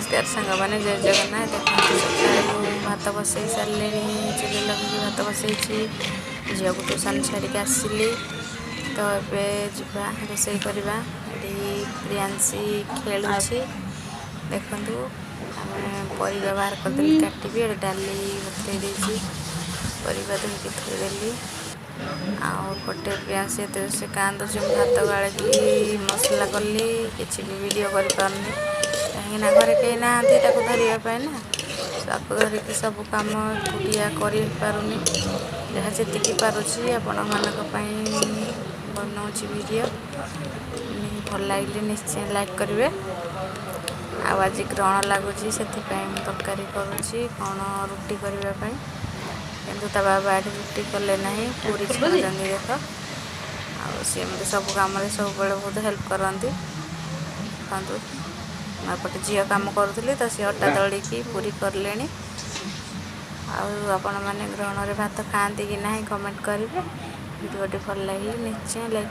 नमस्कार सांग मैंने जय जगन्नाथ। देखते सकाळू भात बसई सारे चुली लगे भात बसई झील को ट्यूशन छाड़ी आसली तो ये रोसे करवा ये प्रियांशी खेलुची देखु आम परिवा बाहर करदेली काटि डाली बतई देती परिवा धोकी थोदेली आउटे प्रियांशी से कांदुच भात गाड़ी मसला कली किसी भी वीडियो कर पारनी कहीं घरे कहीं ना धरवाई ना धरिकी सब कम एकुटिया करूनी जहाँ जी पारुची आपण मानी बनाऊँच वीडियो भल लगे निश्चय लाइक करेंगे। आज ग्रहण लगुच से तरकारी करुँची कौन रुटी करने किंतु ता बाबा ये रुटी कले ना पूरी छाड़ी देख सी मत सब कम सब बहुत हेल्प करती देखु आपटे झील कम करुली तो सी अटा दलिकी पूरी करले आपण मैंने ग्रहण में भात खाती कि ना कमेंट करेंगे। वीडियो भल लगे निश्चय लाइक